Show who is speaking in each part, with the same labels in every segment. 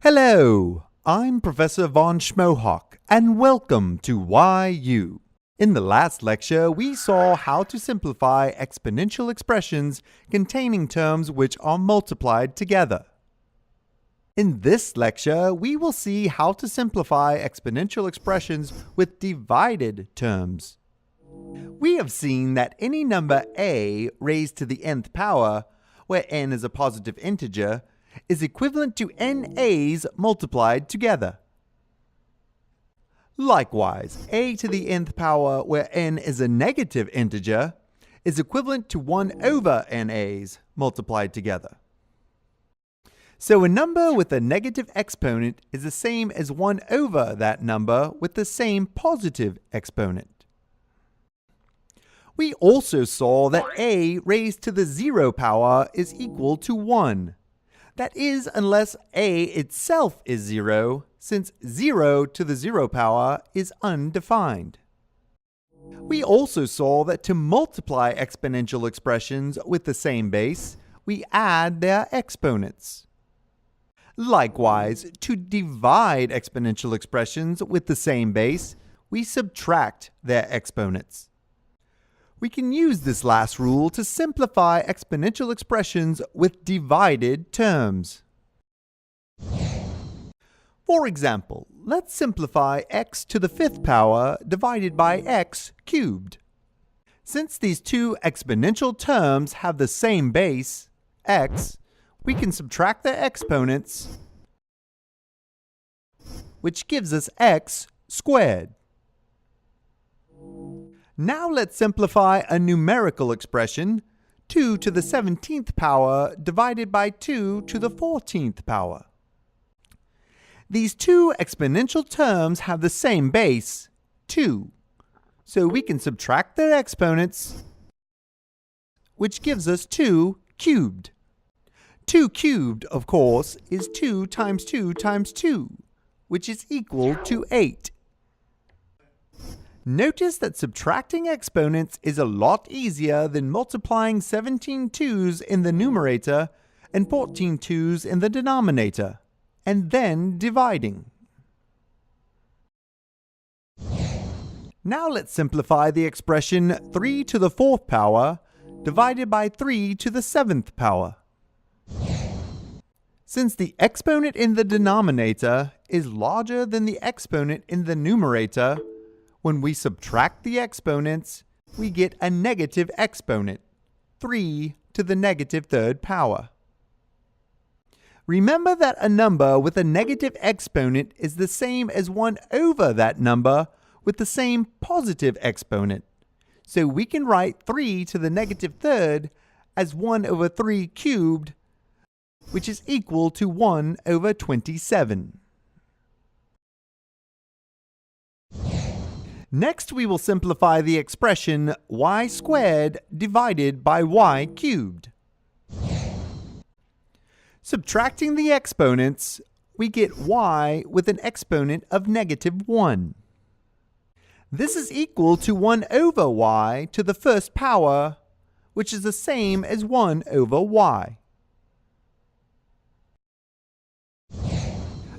Speaker 1: Hello, I'm Professor von Schmohawk, and welcome to YU. In the last lecture, we saw how to simplify exponential expressions containing terms which are multiplied together. In this lecture, we will see how to simplify exponential expressions with divided terms. We have seen that any number a raised to the nth power, where n is a positive integer, is equivalent to n-a's multiplied together. Likewise, a to the nth power, where n is a negative integer, is equivalent to 1 over n-a's multiplied together. So a number with a negative exponent is the same as 1 over that number with the same positive exponent. We also saw that a raised to the 0 power is equal to 1. That is, unless a itself is 0, since 0 to the 0 power is undefined. We also saw that to multiply exponential expressions with the same base, we add their exponents. Likewise, to divide exponential expressions with the same base, we subtract their exponents. We can use this last rule to simplify exponential expressions with divided terms. For example, let's simplify x to the 5th power divided by x cubed. Since these two exponential terms have the same base, x, we can subtract their exponents, which gives us x squared. Now let's simplify a numerical expression, 2 to the 17th power divided by 2 to the 14th power. These two exponential terms have the same base, 2, so we can subtract their exponents, which gives us 2 cubed. 2 cubed, of course, is 2 times 2 times 2, which is equal to 8. Notice that subtracting exponents is a lot easier than multiplying 17 2's in the numerator and 14 2's in the denominator, and then dividing. Now let's simplify the expression 3 to the 4th power divided by 3 to the 7th power. Since the exponent in the denominator is larger than the exponent in the numerator, when we subtract the exponents, we get a negative exponent, 3 to the negative 3rd power. Remember that a number with a negative exponent is the same as 1 over that number with the same positive exponent. So we can write 3 to the negative 3rd as 1 over 3 cubed, which is equal to 1 over 27. Next, we will simplify the expression y squared divided by y cubed. Subtracting the exponents, we get y with an exponent of negative 1. This is equal to 1 over y to the 1st power, which is the same as 1 over y.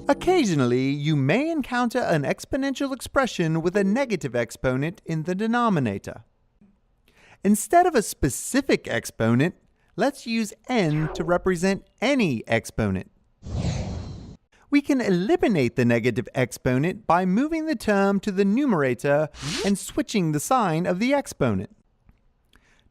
Speaker 1: Occasionally, you may encounter an exponential expression with a negative exponent in the denominator. Instead of a specific exponent, let's use n to represent any exponent. We can eliminate the negative exponent by moving the term to the numerator and switching the sign of the exponent.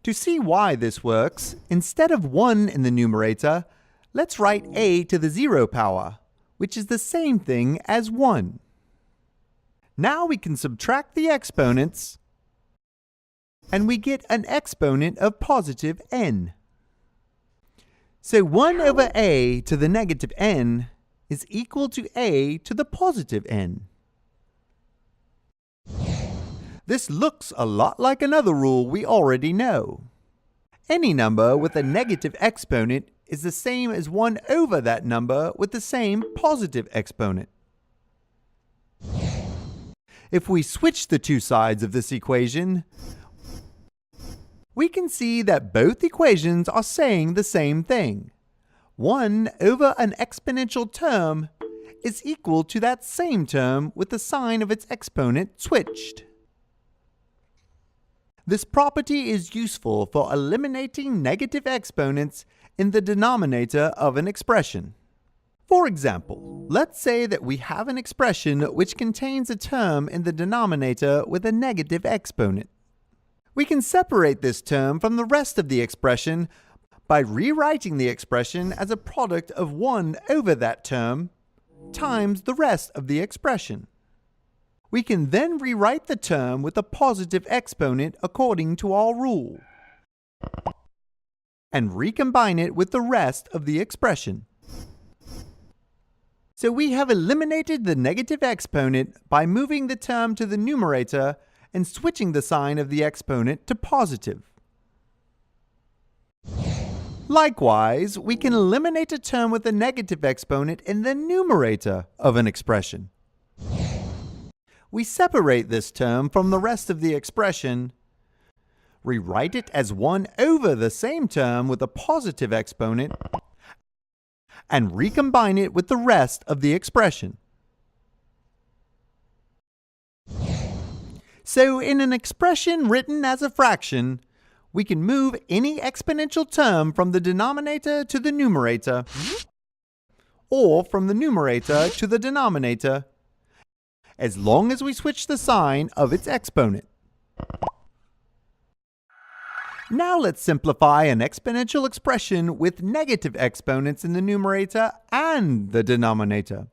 Speaker 1: To see why this works, instead of 1 in the numerator, let's write a to the 0 power, which is the same thing as 1. Now we can subtract the exponents, and we get an exponent of positive n. So 1 over a to the negative n is equal to a to the positive n. This looks a lot like another rule we already know. Any number with a negative exponent is the same as 1 over that number with the same positive exponent. If we switch the two sides of this equation, we can see that both equations are saying the same thing. 1 over an exponential term is equal to that same term with the sign of its exponent switched. This property is useful for eliminating negative exponents in the denominator of an expression. For example, let's say that we have an expression which contains a term in the denominator with a negative exponent. We can separate this term from the rest of the expression by rewriting the expression as a product of 1 over that term times the rest of the expression. We can then rewrite the term with a positive exponent according to our rule, and recombine it with the rest of the expression. So we have eliminated the negative exponent by moving the term to the numerator and switching the sign of the exponent to positive. Likewise, we can eliminate a term with a negative exponent in the numerator of an expression. We separate this term from the rest of the expression, rewrite it as 1 over the same term with a positive exponent, and recombine it with the rest of the expression. So in an expression written as a fraction, we can move any exponential term from the denominator to the numerator, or from the numerator to the denominator, as long as we switch the sign of its exponent. Now let's simplify an exponential expression with negative exponents in the numerator and the denominator.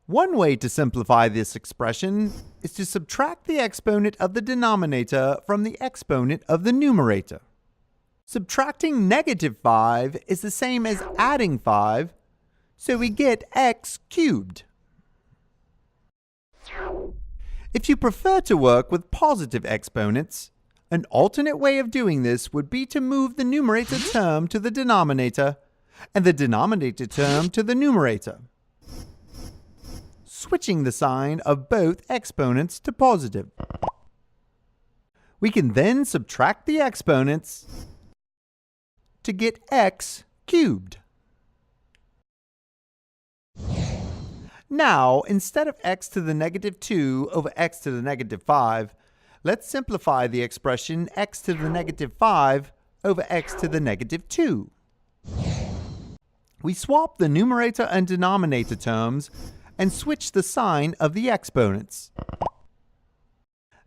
Speaker 1: One way to simplify this expression is to subtract the exponent of the denominator from the exponent of the numerator. Subtracting negative 5 is the same as adding 5, so we get x cubed. If you prefer to work with positive exponents, an alternate way of doing this would be to move the numerator term to the denominator and the denominator term to the numerator, switching the sign of both exponents to positive. We can then subtract the exponents to get x cubed. Now, instead of x to the negative 2 over x to the negative 5, let's simplify the expression x to the negative 5 over x to the negative 2. We swap the numerator and denominator terms and switch the sign of the exponents.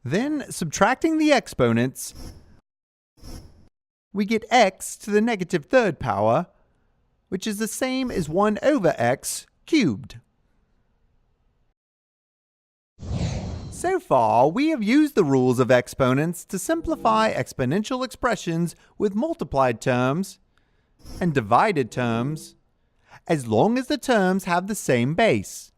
Speaker 1: Then, subtracting the exponents, we get x to the negative 3rd power, which is the same as 1 over x cubed. So far, we have used the rules of exponents to simplify exponential expressions with multiplied terms and divided terms, as long as the terms have the same base.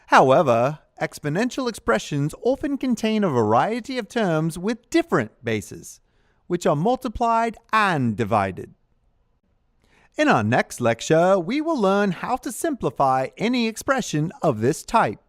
Speaker 1: However, exponential expressions often contain a variety of terms with different bases, which are multiplied and divided. In our next lecture, we will learn how to simplify any expression of this type.